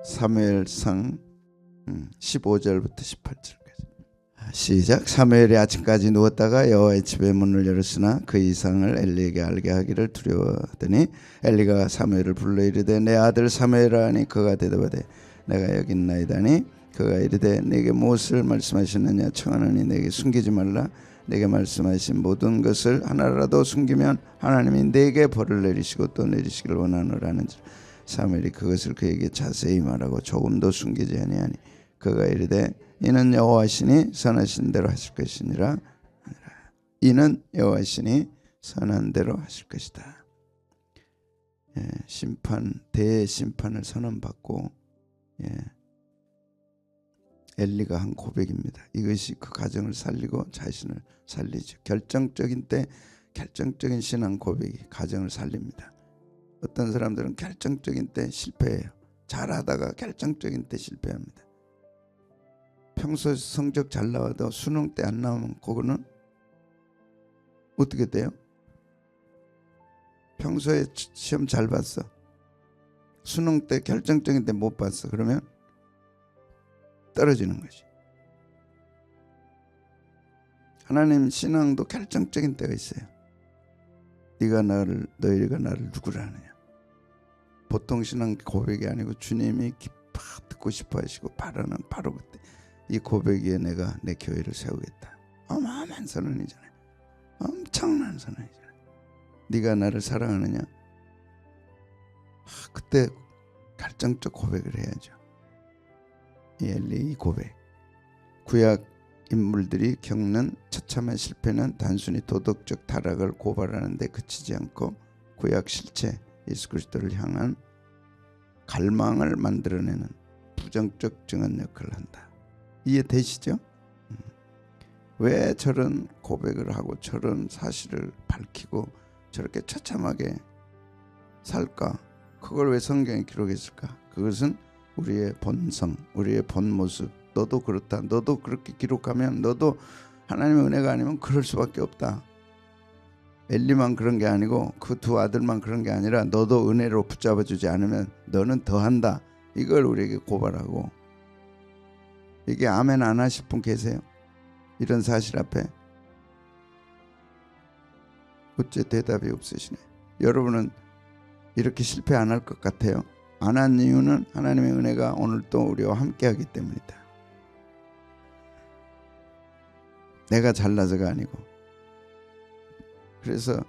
사무엘상 15절부터 18절까지 시작. 사무엘이 아침까지 누웠다가 여호와의 집의 문을 열었으나 그 이상을 엘리에게 알게 하기를 두려워하더니 엘리가 사무엘을 불러 이르되 내 아들 사무엘아 하니 그가 대답하되 내가 여기 있나이다니 그가 이르되 내게 무엇을 말씀하셨느냐 청하노니 내게 숨기지 말라 내게 말씀하신 모든 것을 하나라도 숨기면 하나님이 내게 벌을 내리시고 또 내리시기를 원하노라 하는지라. 사무엘이 그것을 그에게 자세히 말하고 조금도 숨기지 아니하니 그가 이르되 이는 여호와시니 선하신 대로 하실 것이니라. 이는 여호와시니 선한 대로 하실 것이다. 심판, 대심판을 선언받고 엘리가 한 고백입니다. 이것이 그 가정을 살리고 자신을 살리죠. 결정적인 때 결정적인 신앙 고백이 가정을 살립니다. 어떤 사람들은 결정적인 때 실패해요. 잘하다가 결정적인 때 실패합니다. 평소 성적 잘 나와도 수능 때 안 나오면 그거는 어떻게 돼요? 평소에 시험 잘 봤어. 수능 때 결정적인 때 못 봤어. 그러면 떨어지는 거지. 하나님 신앙도 결정적인 때가 있어요. 너희가 나를 누구라 하느냐. 보통 신앙 고백이 아니고 주님이 깊이 듣고 싶어 하시고 바라는 바로 그때 이 고백 위에 내가 내 교회를 세우겠다. 어마어마한 선언이잖아요. 엄청난 선언이잖아요. 네가 나를 사랑하느냐. 그때 결정적 고백을 해야죠. 이 엘리 고백. 구약 인물들이 겪는 처참한 실패는 단순히 도덕적 타락을 고발하는 데 그치지 않고 구약 실체 예수 그리스도를 향한 갈망을 만들어내는 부정적 증언 역할을 한다. 이해되시죠? 왜 저런 고백을 하고 저런 사실을 밝히고 저렇게 처참하게 살까? 그걸 왜 성경에 기록했을까? 그것은 우리의 본성, 우리의 본모습. 너도 그렇다. 너도 그렇게 기록하면 너도 하나님의 은혜가 아니면 그럴 수밖에 없다. 엘리만 그런 게 아니고 그 두 아들만 그런 게 아니라 너도 은혜로 붙잡아주지 않으면 너는 더한다. 이걸 우리에게 고발하고. 이게 아멘 안 하실 분 계세요? 이런 사실 앞에 어째 대답이 없으시네. 여러분은 이렇게 실패 안 할 것 같아요? 안 한 이유는 하나님의 은혜가 오늘 또 우리와 함께 하기 때문이다. 내가 잘나서가 아니고. 그래서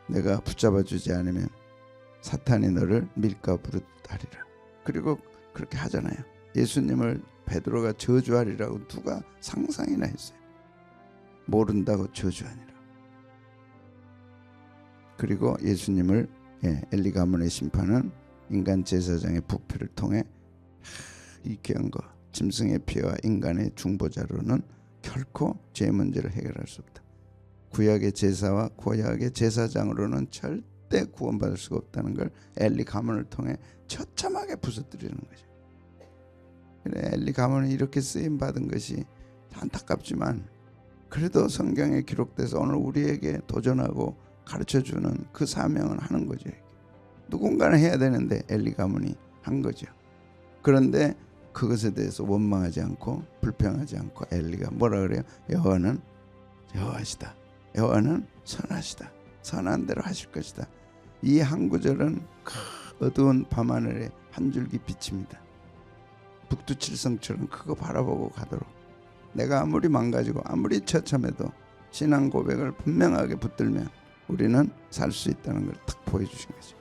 내가 붙잡아 주지 않으면 사탄이 너를 밀가 부르하리라. 그리고 그렇게 하잖아요. 예수님을 베드로가 저주하리라고 누가 상상이나 했어요. 모른다고 저주하니라. 그리고 예수님을 엘리 가문의 심판은 인간 제사장의 부패를 통해 이 귀한 거 짐승의 피와 인간의 중보자로는 결코 죄 문제를 해결할 수 없다. 구약의 제사와 구약의 제사장으로는 절대 구원받을 수가 없다는 걸 엘리 가문을 통해 처참하게 부서뜨리는 거죠. 그래, 엘리 가문이 이렇게 쓰임 받은 것이 안타깝지만 그래도 성경에 기록돼서 오늘 우리에게 도전하고 가르쳐주는 그 사명은 하는 거죠. 누군가는 해야 되는데 엘리 가문이 한 거죠. 그런데 그것에 대해서 원망하지 않고 불평하지 않고 엘리가 뭐라 그래요? 여호와는 여호와시다. 여호와는 선하시다. 선한 대로 하실 것이다. 이 한 구절은 어두운 밤하늘에 한 줄기 빛입니다. 북두칠성처럼 그거 바라보고 가도록 내가 아무리 망가지고 아무리 처참해도 신앙 고백을 분명하게 붙들면 우리는 살 수 있다는 걸 딱 보여주신 거죠.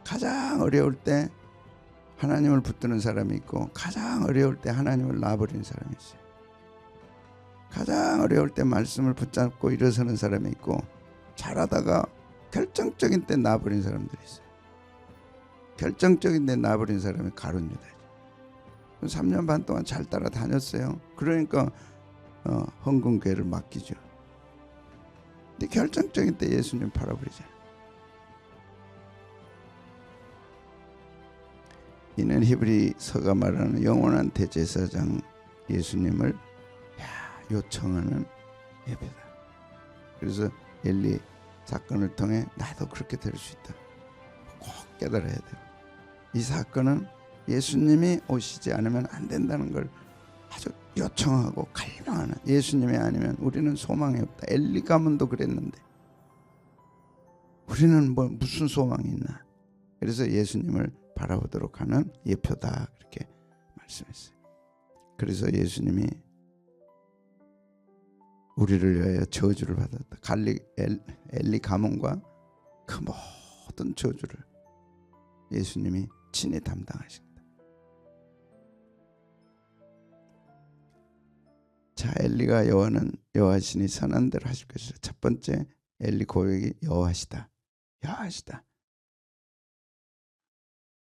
가장 어려울 때 하나님을 붙드는 사람이 있고 가장 어려울 때 하나님을 놔버리는 사람이 있어요. 가장 어려울 때 말씀을 붙잡고 일어서는 사람이 있고 잘하다가 결정적인 때 놔버린 사람들이 있어요. 결정적인 때 놔버린 사람이 가룟 유다죠. 3년 반 동안 잘 따라다녔어요. 그러니까 헌금궤를 맡기죠. 근데 결정적인 때 예수님 팔아버리잖아요. 이는 히브리서가 말하는 영원한 대제사장 예수님을 요청하는 예배다. 그래서 엘리 사건을 통해 나도 그렇게 될 수 있다. 꼭 깨달아야 돼요. 이 사건은 예수님이 오시지 않으면 안 된다는 걸 아주 요청하고 갈망하는, 예수님이 아니면 우리는 소망이 없다. 엘리 가문도 그랬는데 우리는 뭐 무슨 소망이 있나. 그래서 예수님을 바라보도록 하는 예표다, 그렇게 말씀했어요. 그래서 예수님이 우리를 위하여 저주를 받았다. 엘리 가문과 그 모든 저주를 예수님이 친히 담당하십니다. 자, 엘리가 여호와는 여호와시니 선한 대로 하실 것이라. 첫 번째 엘리 고백이 여호와시다. 여호와시다.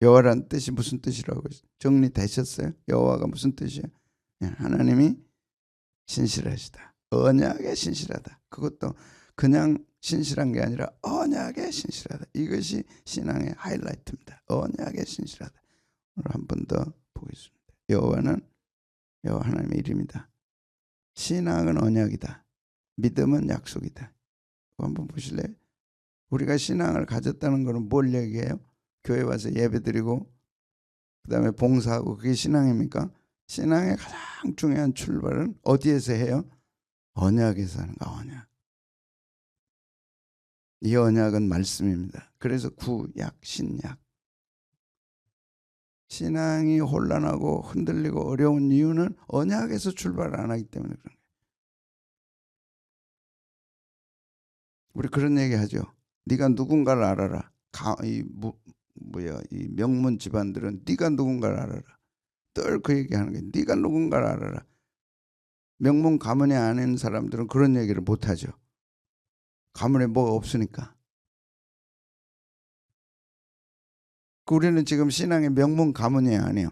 여호와란 뜻이 무슨 뜻이라고 정리되셨어요? 여호와가 무슨 뜻이에요? 하나님이 신실하시다. 언약에 신실하다. 그것도 그냥 신실한 게 아니라 언약에 신실하다. 이것이 신앙의 하이라이트입니다. 언약에 신실하다. 오늘 한 번 더 보겠습니다. 여호와는 여호와 하나님의 이름이다. 신앙은 언약이다. 믿음은 약속이다. 한번 보실래요? 우리가 신앙을 가졌다는 것은 뭘 얘기해요? 교회 와서 예배드리고 그 다음에 봉사하고, 그게 신앙입니까? 신앙의 가장 중요한 출발은 어디에서 해요? 언약에서 하는 거. 언약. 이 언약은 말씀입니다. 그래서 구약, 신약. 신앙이 혼란하고 흔들리고 어려운 이유는 언약에서 출발을 안 하기 때문에 그런 거예요. 우리 그런 얘기 하죠. 네가 누군가를 알아라. 이 명문 집안들은 네가 누군가를 알아라. 늘 그 얘기하는 거예요. 네가 누군가를 알아라. 명문 가문이 아닌 사람들은 그런 얘기를 못하죠. 가문에 뭐가 없으니까. 우리는 지금 신앙의 명문 가문이 아니에요.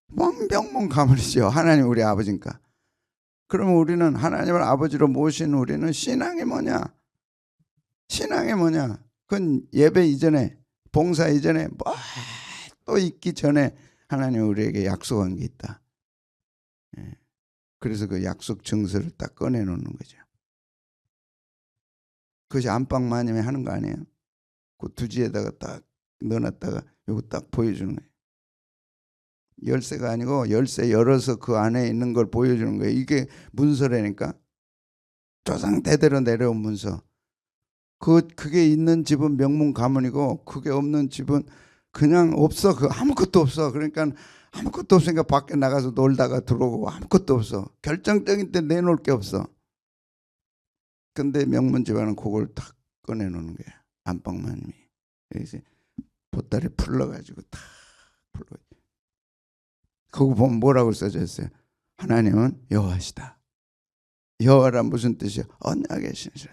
명문 가문이죠. 하나님 우리 아버지니까. 그러면 우리는 하나님을 아버지로 모신 우리는 신앙이 뭐냐? 신앙이 뭐냐? 그건 예배 이전에, 봉사 이전에, 뭐 또 있기 전에 하나님 우리에게 약속한 게 있다. 그래서 그 약속 증서를 딱 꺼내놓는 거죠. 그것이 안방마님이 하는 거 아니에요? 그 두지에다가 딱 넣어놨다가 요거 딱 보여주는 거예요. 열쇠가 아니고 열쇠 열어서 그 안에 있는 걸 보여주는 거예요. 이게 문서라니까. 조상 대대로 내려온 문서. 그게 있는 집은 명문 가문이고 그게 없는 집은 그냥 없어. 그 아무것도 없어. 그러니까 아무것도 없으니까 밖에 나가서 놀다가 들어오고 아무것도 없어. 결정적인 때 내놓을 게 없어. 근데 명문 집안은 그걸 탁 꺼내놓는 거야. 안방마님이. 그래서 보따리 풀러가지고 탁 풀러. 그거 보면 뭐라고 써져 있어요? 하나님은 여호와시다. 여호와란 무슨 뜻이에요? 언약의 신실.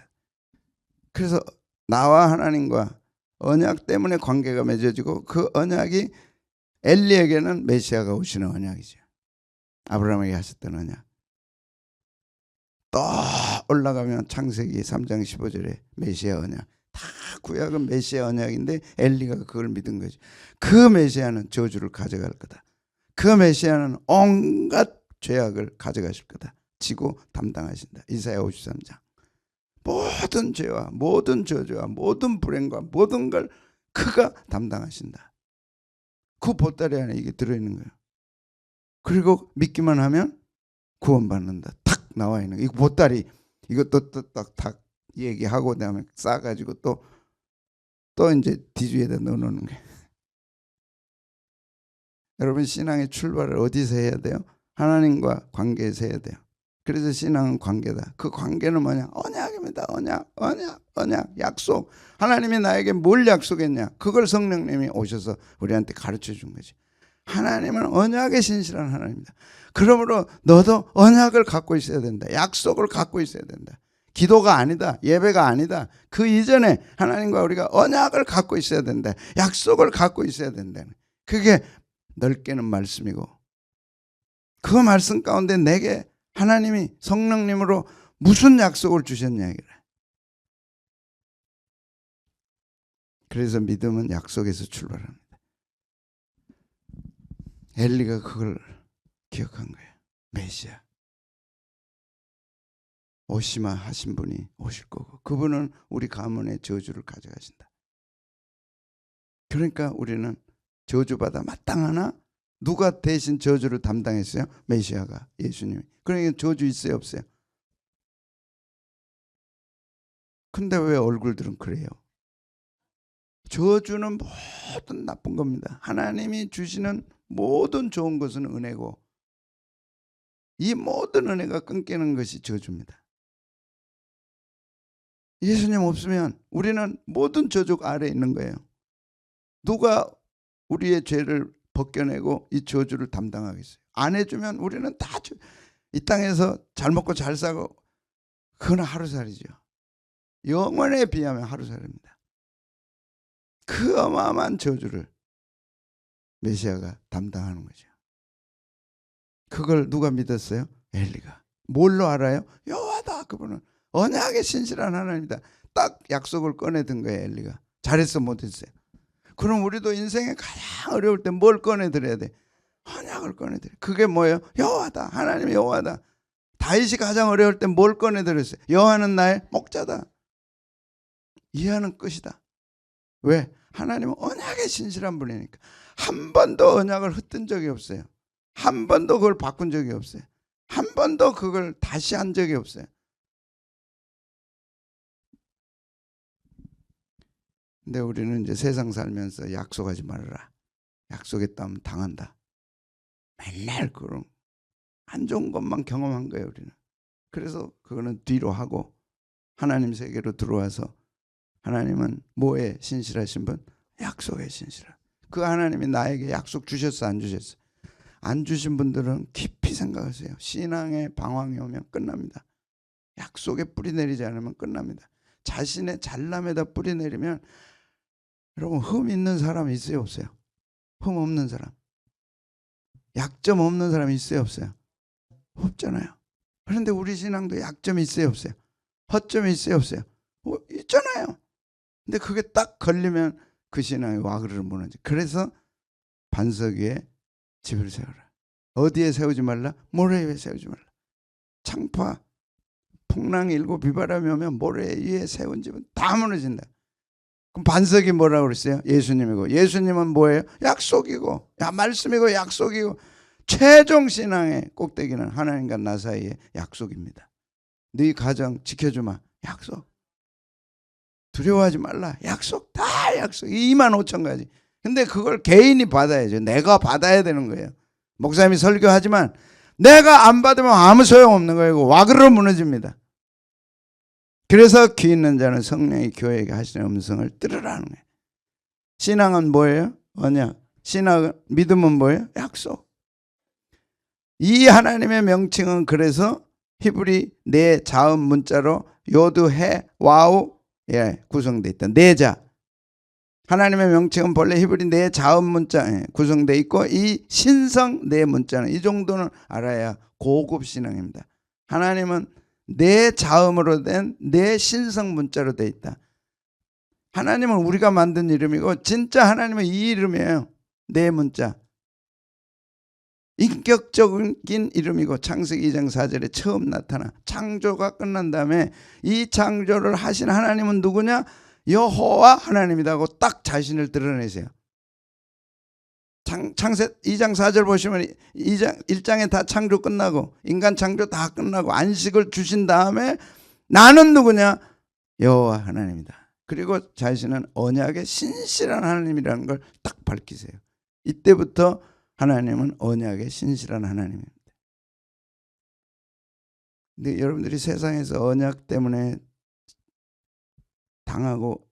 그래서 나와 하나님과 언약 때문에 관계가 맺어지고, 그 언약이 엘리에게는 메시아가 오시는 언약이죠. 아브라함에게 하셨던 언약. 또 올라가면 창세기 3장 15절에 메시아 언약. 다 구약은 메시아 언약인데 엘리가 그걸 믿은 거죠. 그 메시아는 저주를 가져갈 거다. 그 메시아는 온갖 죄악을 가져가실 거다. 지고 담당하신다. 이사야 53장. 모든 죄와 모든 저주와 모든 불행과 모든 걸 그가 담당하신다. 그 보따리 안에 이게 들어있는 거예요. 그리고 믿기만 하면 구원받는다. 탁 나와 있는 거예요. 이 보따리 이것도 딱 얘기하고 그다음에 싸가지고 또 이제 뒤주에다 넣어놓는 거예요. 여러분, 신앙의 출발을 어디서 해야 돼요? 하나님과 관계에서 해야 돼요. 그래서 신앙은 관계다. 그 관계는 뭐냐? 언약입니다. 언약, 약속. 하나님이 나에게 뭘 약속했냐? 그걸 성령님이 오셔서 우리한테 가르쳐 준 거지. 하나님은 언약에 신실한 하나님입니다. 그러므로 너도 언약을 갖고 있어야 된다. 약속을 갖고 있어야 된다. 기도가 아니다. 예배가 아니다. 그 이전에 하나님과 우리가 언약을 갖고 있어야 된다. 약속을 갖고 있어야 된다. 그게 넓게는 말씀이고, 그 말씀 가운데 내게 하나님이 성령님으로 무슨 약속을 주셨냐 이거래. 그래서 믿음은 약속에서 출발합니다. 엘리가 그걸 기억한 거예요. 메시아 오시마 하신 분이 오실 거고, 그분은 우리 가문의 저주를 가져가신다. 그러니까 우리는 저주받아 마땅하나 누가 대신 저주를 담당했어요? 메시아가, 예수님이. 그러니까 저주 있어요, 없어요? 근데 왜 얼굴들은 그래요? 저주는 모든 나쁜 겁니다. 하나님이 주시는 모든 좋은 것은 은혜고, 이 모든 은혜가 끊기는 것이 저주입니다. 예수님 없으면 우리는 모든 저주 아래에 있는 거예요. 누가 우리의 죄를 벗겨내고 이 저주를 담당하겠어요? 안 해주면 우리는 다 이 땅에서 잘 먹고 잘 사고, 그건 하루살이죠. 영원에 비하면 하루살입니다. 그 어마어마한 저주를 메시아가 담당하는 거죠. 그걸 누가 믿었어요? 엘리가. 뭘로 알아요? 여호와다. 그분은 언약의 신실한 하나님이다. 딱 약속을 꺼내든 거예요. 엘리가. 잘했어 못했어요? 그럼 우리도 인생에 가장 어려울 때 뭘 꺼내드려야 돼? 언약을 꺼내드려. 그게 뭐예요? 여호와다. 하나님이 여호와다. 다윗이 가장 어려울 때 뭘 꺼내드렸어요? 여호와는 나의 목자다. 이해하는 끝이다. 왜? 하나님은 언약의 신실한 분이니까. 한 번도 언약을 흩은 적이 없어요. 한 번도 그걸 바꾼 적이 없어요. 한 번도 그걸 다시 한 적이 없어요. 근데 우리는 이제 세상 살면서 약속하지 말아라. 약속했다면 당한다. 맨날 그런 안 좋은 것만 경험한 거예요, 우리는. 그래서 그거는 뒤로 하고 하나님 세계로 들어와서, 하나님은 뭐에 신실하신 분? 약속에 신실한. 그 하나님이 나에게 약속 주셨어, 안 주셨어? 안 주신 분들은 깊이 생각하세요. 신앙의 방황이 오면 끝납니다. 약속에 뿌리 내리지 않으면 끝납니다. 자신의 잘남에다 뿌리 내리면, 여러분, 흠 있는 사람 있어요, 없어요? 흠 없는 사람, 약점 없는 사람이 있어요, 없어요? 없잖아요. 그런데 우리 신앙도 약점이 있어요, 없어요? 허점이 있어요, 없어요? 있잖아요. 근데 그게 딱 걸리면 그 신앙이 와그르르 무너져. 그래서 반석 위에 집을 세워라. 어디에 세우지 말라? 모래 위에 세우지 말라. 창파, 풍랑이 일고 비바람이 오면 모래 위에 세운 집은 다 무너진다. 그럼 반석이 뭐라고 그랬어요? 예수님이고. 예수님은 뭐예요? 약속이고, 말씀이고 약속이고. 최종 신앙의 꼭대기는 하나님과 나 사이의 약속입니다. 네 가정 지켜주마. 약속. 두려워하지 말라. 약속. 다 약속. 25,000가지. 근데 그걸 개인이 받아야죠. 내가 받아야 되는 거예요. 목사님이 설교하지만 내가 안 받으면 아무 소용없는 거예요. 와그르르 무너집니다. 그래서 귀 있는 자는 성령이 교회에게 하시는 음성을 들으라는 거예요. 신앙은 뭐예요? 언약. 신앙은, 믿음은 뭐예요? 약속. 이 하나님의 명칭은 그래서 히브리 네 자음 문자로 요드, 해, 와우 구성되어 있다. 네 자. 하나님의 명칭은 본래 히브리 네 자음 문자 구성되어 있고, 이 신성 네 문자는, 이 정도는 알아야 고급 신앙입니다. 하나님은 네 자음으로 된 네 신성 문자로 되어 있다. 하나님은 우리가 만든 이름이고, 진짜 하나님은 이 이름이에요. 네 문자. 인격적인 이름이고, 창세기 2장 4절에 처음 나타나 창조가 끝난 다음에 이 창조를 하신 하나님은 누구냐? 여호와 하나님이라고 딱 자신을 드러내세요. 창세 2장 4절 보시면 1장에 다 창조 끝나고, 인간 창조 다 끝나고 안식을 주신 다음에 나는 누구냐? 여호와 하나님이다. 그리고 자신은 언약의 신실한 하나님이라는 걸 딱 밝히세요. 이때부터 하나님은 언약의 신실한 하나님입니다. 근데 여러분들이 세상에서 언약 때문에 당하고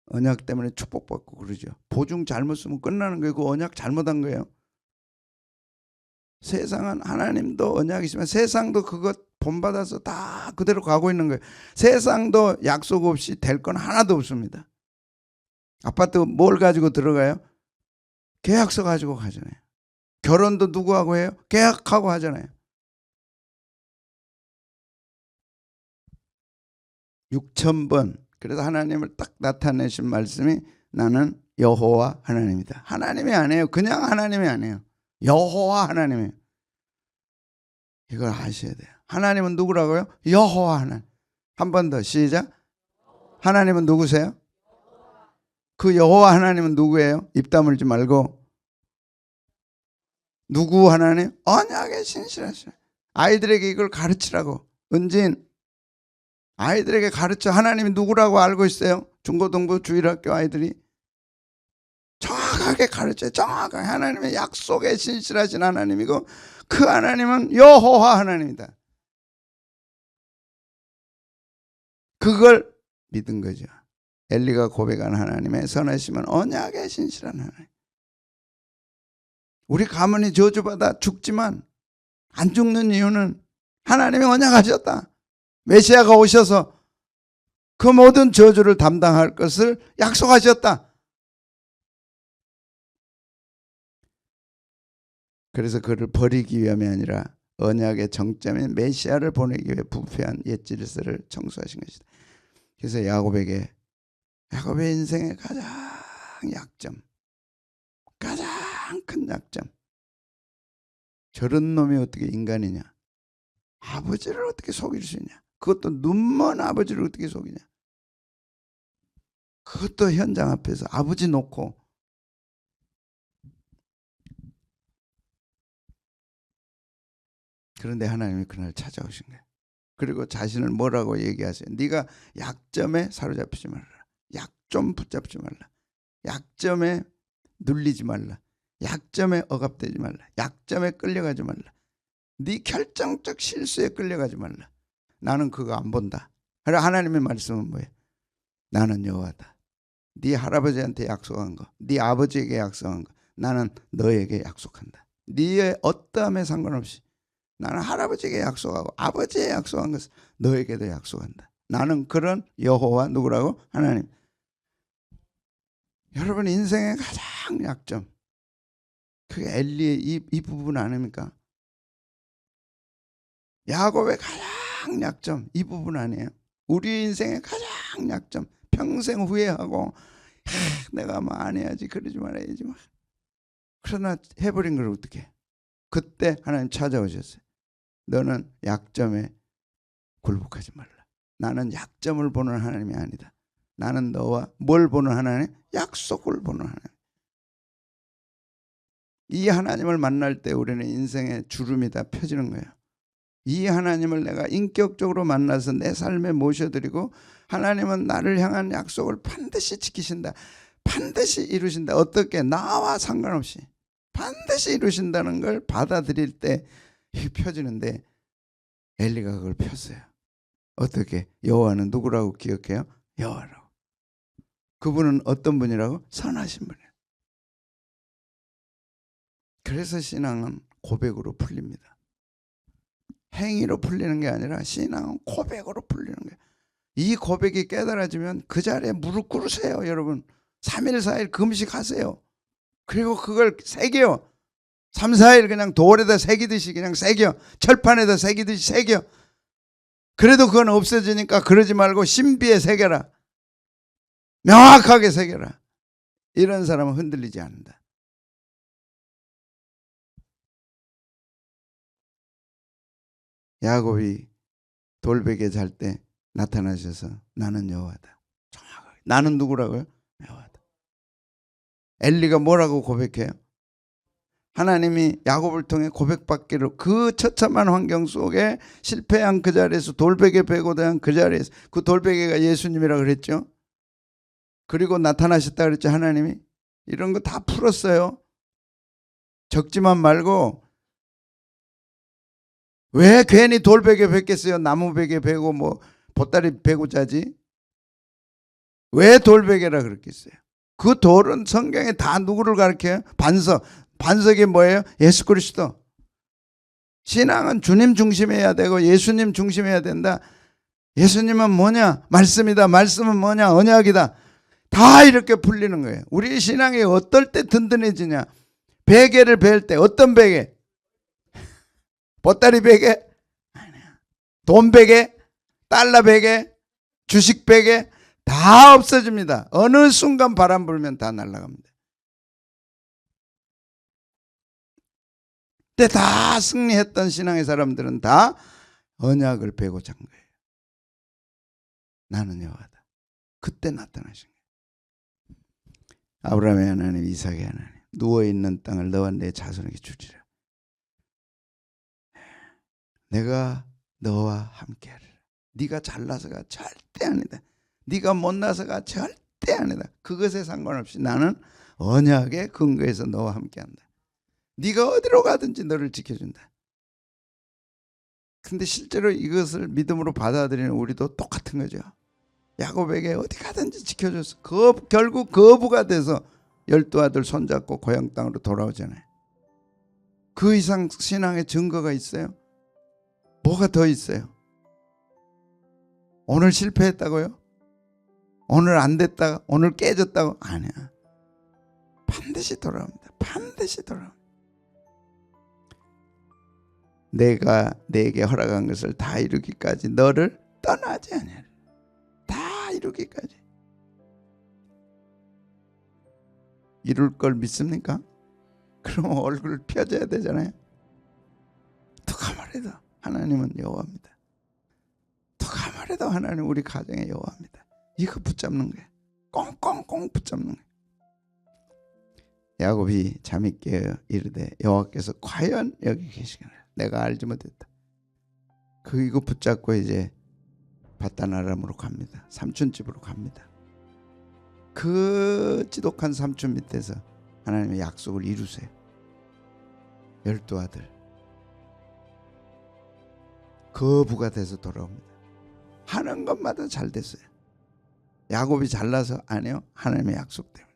언약 때문에 축복받고 그러죠. 보증 잘못 쓰면 끝나는 거예요. 그 언약 잘못한 거예요. 세상은 하나님도 언약이지만 세상도 그것 본받아서 다 그대로 가고 있는 거예요. 세상도 약속 없이 될 건 하나도 없습니다. 아파트 뭘 가지고 들어가요? 계약서 가지고 가잖아요. 결혼도 누구하고 해요? 계약하고 하잖아요. 6,000번. 그래서 하나님을 딱 나타내신 말씀이 나는 여호와 하나님이다. 하나님이 아니에요. 그냥 하나님이 아니에요. 여호와 하나님이에요. 이걸 아셔야 돼요. 하나님은 누구라고요? 여호와 하나님. 한 번 더 시작. 하나님은 누구세요? 그 여호와 하나님은 누구예요? 입 다물지 말고 누구 하나님? 언약에 신실하시라. 아이들에게 이걸 가르치라고. 은진, 아이들에게 가르쳐. 하나님이 누구라고 알고 있어요? 중고등부 주일학교 아이들이 정확하게 가르쳐요. 정확하게. 하나님의 약속에 신실하신 하나님이고 그 하나님은 여호와 하나님이다. 그걸 믿은 거죠. 엘리가 고백한 하나님의 선하심은 언약에 신실한 하나님. 우리 가문이 저주받아 죽지만 안 죽는 이유는 하나님이 언약하셨다. 메시아가 오셔서 그 모든 저주를 담당할 것을 약속하셨다. 그래서 그를 버리기 위함이 아니라 언약의 정점인 메시아를 보내기 위해 부패한 옛 질서를 청소하신 것이다. 그래서 야곱의 인생의 가장 약점, 가장 큰 약점, 저런 놈이 어떻게 인간이냐, 아버지를 어떻게 속일 수 있냐, 그것도 눈먼 아버지를 어떻게 속이냐, 그것도 현장 앞에서 아버지 놓고. 그런데 하나님이 그날 찾아오신 거예요. 그리고 자신을 뭐라고 얘기하세요? 네가 약점에 사로잡히지 말라. 약점 붙잡지 말라. 약점에 눌리지 말라. 약점에 억압되지 말라. 약점에 끌려가지 말라. 네 결정적 실수에 끌려가지 말라. 나는 그거 안 본다. 하나님의 말씀은 뭐예요? 나는 여호와다. 네 할아버지한테 약속한 거, 네 아버지에게 약속한 거, 나는 너에게 약속한다. 네의 어떠함에 상관없이 나는 할아버지에게 약속하고 아버지에 약속한 것을 너에게도 약속한다. 나는 그런 여호와 누구라고? 하나님. 여러분 인생의 가장 약점, 그게 엘리의 이 부분 아닙니까? 야곱의 가장 약점 이 부분 아니에요? 우리 인생의 가장 약점, 평생 후회하고 내가 뭐 안 해야지, 그러지 말아야지 막. 그러나 해버린 걸 어떻게? 그때 하나님 찾아오셨어요. 너는 약점에 굴복하지 말라. 나는 약점을 보는 하나님이 아니다. 나는 너와 뭘 보는 하나님? 약속을 보는 하나님. 이 하나님을 만날 때 우리는 인생의 주름이 다 펴지는 거예요. 이 하나님을 내가 인격적으로 만나서 내 삶에 모셔드리고 하나님은 나를 향한 약속을 반드시 지키신다. 반드시 이루신다. 어떻게? 나와 상관없이 반드시 이루신다는 걸 받아들일 때 펴지는데 엘리가 그걸 폈어요. 어떻게? 여호와는 누구라고 기억해요? 여호와라고. 그분은 어떤 분이라고? 선하신 분이에요. 그래서 신앙은 고백으로 풀립니다. 행위로 풀리는 게 아니라 신앙은 고백으로 풀리는 거예요. 이 고백이 깨달아지면 그 자리에 무릎 꿇으세요. 여러분 3일 4일 금식하세요. 그리고 그걸 새겨요. 3, 4일 그냥 돌에다 새기듯이 그냥 새겨. 철판에다 새기듯이 새겨. 그래도 그건 없어지니까 그러지 말고 신비에 새겨라. 명확하게 새겨라. 이런 사람은 흔들리지 않는다. 야곱이 돌베개 잘 때 나타나셔서 나는 여호와다. 정확하게. 나는 누구라고요? 여호와다. 엘리가 뭐라고 고백해요? 하나님이 야곱을 통해 고백받기로 그 처참한 환경 속에 실패한 그 자리에서 돌베개 베고 대한 그 자리에서 그 돌베개가 예수님이라고 그랬죠. 그리고 나타나셨다 그랬죠. 하나님이 이런 거 다 풀었어요. 적지만 말고 왜 괜히 돌베개 뱉겠어요? 나무 베개 베고 뭐 보따리 베고 자지. 왜 돌베개라 그랬겠어요? 그 돌은 성경에 다 누구를 가르쳐요? 반석. 반석이 뭐예요? 예수 그리스도. 신앙은 주님 중심해야 되고 예수님 중심해야 된다. 예수님은 뭐냐? 말씀이다. 말씀은 뭐냐? 언약이다. 다 이렇게 풀리는 거예요. 우리 신앙이 어떨 때 든든해지냐? 베개를 벨 때 어떤 베개? 보따리 베개? 돈 베개? 달러 베개? 주식 베개? 다 없어집니다. 어느 순간 바람 불면 다 날아갑니다. 그때 다 승리했던 신앙의 사람들은 다 언약을 베고 잔 거예요. 나는 여호와다. 그때 나타나신 거예요. 아브라함의 하나님, 이삭의 하나님, 누워있는 땅을 너와 내 자손에게 주리라. 내가 너와 함께하리라. 네가 잘나서가 절대 아니다. 네가 못나서가 절대 아니다. 그것에 상관없이 나는 언약의 근거에서 너와 함께한다. 네가 어디로 가든지 너를 지켜준다. 근데 실제로 이것을 믿음으로 받아들이는 우리도 똑같은 거죠. 야곱에게 어디 가든지 지켜줘서 결국 거부가 돼서 12아들 손잡고 고향 땅으로 돌아오잖아요. 그 이상 신앙의 증거가 있어요? 뭐가 더 있어요? 오늘 실패했다고요? 오늘 안 됐다고? 오늘 깨졌다고? 아니야. 반드시 돌아옵니다. 반드시 돌아옵니다. 내가 내게 허락한 것을 다 이루기까지 너를 떠나지 않으리라. 다 이루기까지. 이룰 걸 믿습니까? 그럼 얼굴을 펴줘야 되잖아요. 누가 말해도 하나님은 여호와입니다. 누가 말해도 하나님 우리 가정의 여호와입니다. 이거 붙잡는 거예요. 꽁꽁꽁 붙잡는 거예요. 야곱이 잠이 깨어 이르되 여호와께서 과연 여기 계시구나. 내가 알지 못했다. 이거 붙잡고 이제 바단-아람으로 갑니다. 삼촌 집으로 갑니다. 그 지독한 삼촌 밑에서 하나님의 약속을 이루세요. 12아들 거부가 돼서 돌아옵니다. 하는 것마다 잘 됐어요. 야곱이 잘나서 아니요. 하나님의 약속 때문에.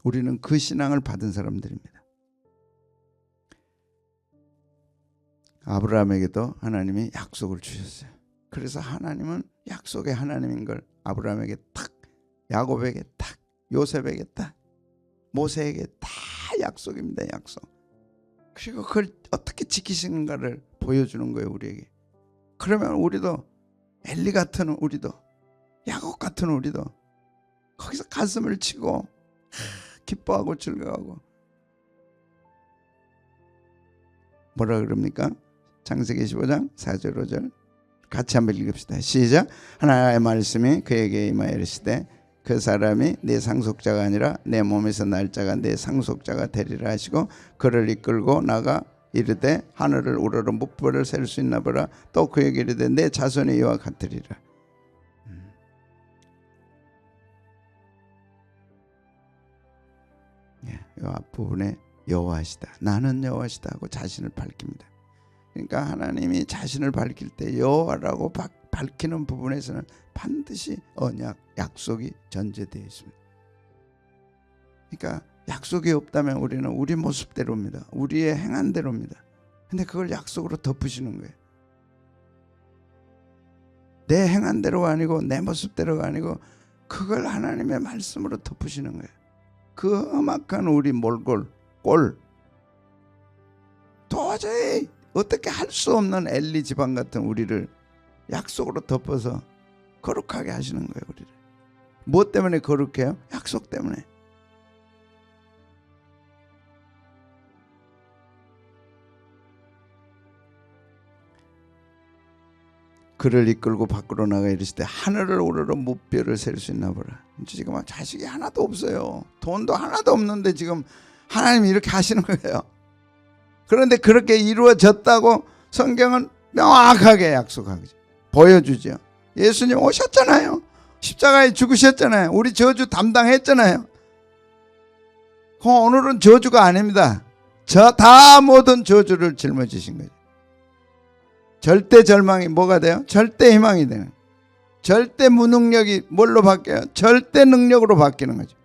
우리는 그 신앙을 받은 사람들입니다. 아브라함에게도 하나님이 약속을 주셨어요. 그래서 하나님은 약속의 하나님인 걸 아브라함에게 딱, 야곱에게 딱, 요셉에게 딱, 모세에게 다 약속입니다. 약속. 그리고 그걸 어떻게 지키시는가를 보여주는 거예요. 우리에게. 그러면 우리도 엘리 같은 우리도, 야곱 같은 우리도 거기서 가슴을 치고 기뻐하고 즐거워하고. 뭐라 그럽니까? 창세기 15장 4절 5절 같이 한번 읽읍시다. 시작. 하나님의 말씀이 그에게 임하여 이르시되 그 사람이 내 상속자가 아니라 내 몸에서 날 자가 내 상속자가 되리라 하시고 그를 이끌고 나가 이르되 하늘을 우러러 묵벌을 셀 수 있나 보라. 또 그에게 이르되 내 자손이 이와 같으리라. 이 앞부분에 여호와시다. 나는 여호와시다 하고 자신을 밝힙니다. 그러니까 하나님이 자신을 밝힐 때 여호와라고 밝히는 부분에서는 반드시 언약, 약속이 전제되어 있습니다. 그러니까 약속이 없다면 우리는 우리 모습대로입니다. 우리의 행한 대로입니다. 근데 그걸 약속으로 덮으시는 거예요. 내 행한 대로가 아니고 내 모습대로가 아니고 그걸 하나님의 말씀으로 덮으시는 거예요. 그 험악한 우리 몰골, 꼴, 도저히 어떻게 할 수 없는 엘리 집안 같은 우리를 약속으로 덮어서 거룩하게 하시는 거예요. 우리를. 무엇 때문에 거룩해요? 약속 때문에. 그를 이끌고 밖으로 나가 이르시되 하늘을 오르러 무뼈를 셀 수 있나 보라. 지금 자식이 하나도 없어요. 돈도 하나도 없는데 지금 하나님이 이렇게 하시는 거예요. 그런데 그렇게 이루어졌다고 성경은 명확하게 약속하죠. 보여주죠. 예수님 오셨잖아요. 십자가에 죽으셨잖아요. 우리 저주 담당했잖아요. 오늘은 저주가 아닙니다. 다 모든 저주를 짊어지신 거죠. 절대 절망이 뭐가 돼요? 절대 희망이 되는. 절대 무능력이 뭘로 바뀌어요? 절대 능력으로 바뀌는 거죠.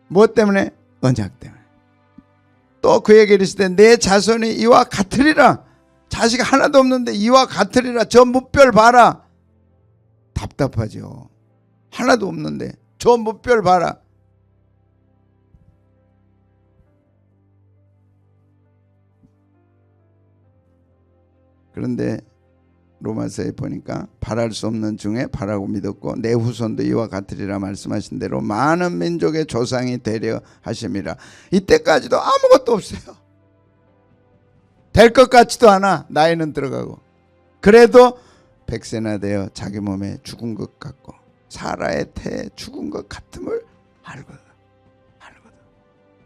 무엇 때문에? 언약 때문에. 또 그에게 이르시되 내 자손이 이와 같으리라. 자식 하나도 없는데 이와 같으리라. 저 무별 봐라. 답답하죠. 하나도 없는데 저 무별 봐라. 그런데 로마서에 보니까 바랄 수 없는 중에 바라고 믿었고 내 후손도 이와 같으리라 말씀하신 대로 많은 민족의 조상이 되려 하심이라. 이때까지도 아무것도 없어요. 될 것 같지도 않아. 나이는 들어가고. 그래도 100세나 되어 자기 몸에 죽은 것 같고 사라의 태에 죽은 것 같음을 알거든.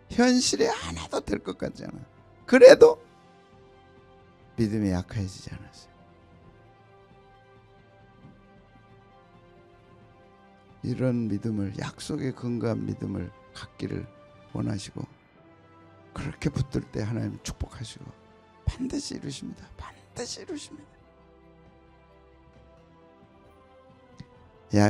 현실에 하나도 될 것 같지 않아. 그래도 믿음이 약해지지 않았어요. 이런 믿음을, 약속에 근거한 믿음을 갖기를 원하시고, 그렇게 붙들 때 하나님 축복하시고 반드시 이루십니다. 반드시 이루십니다.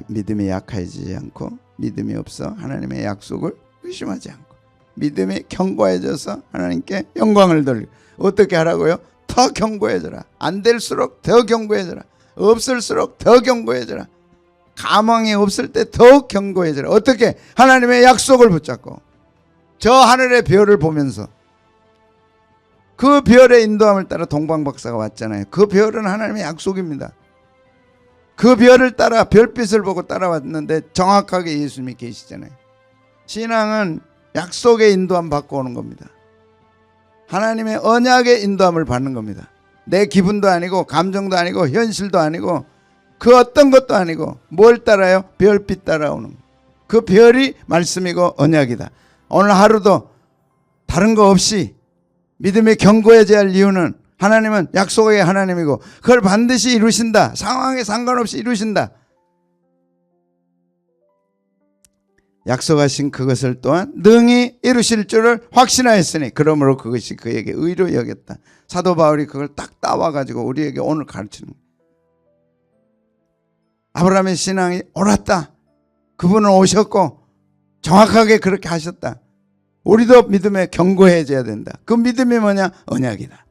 믿음이 약해지지 않고, 믿음이 없어 하나님의 약속을 의심하지 않고, 믿음이 견고해져서 하나님께 영광을 돌리고. 어떻게 하라고요? 더 견고해져라. 안 될수록 더 견고해져라. 없을수록 더 견고해져라. 가망이 없을 때 더욱 견고해져라. 어떻게? 하나님의 약속을 붙잡고, 저 하늘의 별을 보면서, 그 별의 인도함을 따라 동방박사가 왔잖아요. 그 별은 하나님의 약속입니다. 그 별을 따라, 별빛을 보고 따라왔는데 정확하게 예수님이 계시잖아요. 신앙은 약속의 인도함 받고 오는 겁니다. 하나님의 언약의 인도함을 받는 겁니다. 내 기분도 아니고, 감정도 아니고, 현실도 아니고, 그 어떤 것도 아니고, 뭘 따라요? 별빛 따라오는, 그 별이 말씀이고 언약이다. 오늘 하루도 다른 거 없이 믿음이 견고해져야 할 이유는, 하나님은 약속의 하나님이고 그걸 반드시 이루신다. 상황에 상관없이 이루신다. 약속하신 그것을 또한 능히 이루실 줄을 확신하였으니 그러므로 그것이 그에게 의로 여겼다. 사도 바울이 그걸 딱 따와가지고 우리에게 오늘 가르치는 거예요. 아브라함의 신앙이 옳았다. 그분은 오셨고 정확하게 그렇게 하셨다. 우리도 믿음에 견고해져야 된다. 그 믿음이 뭐냐? 언약이다.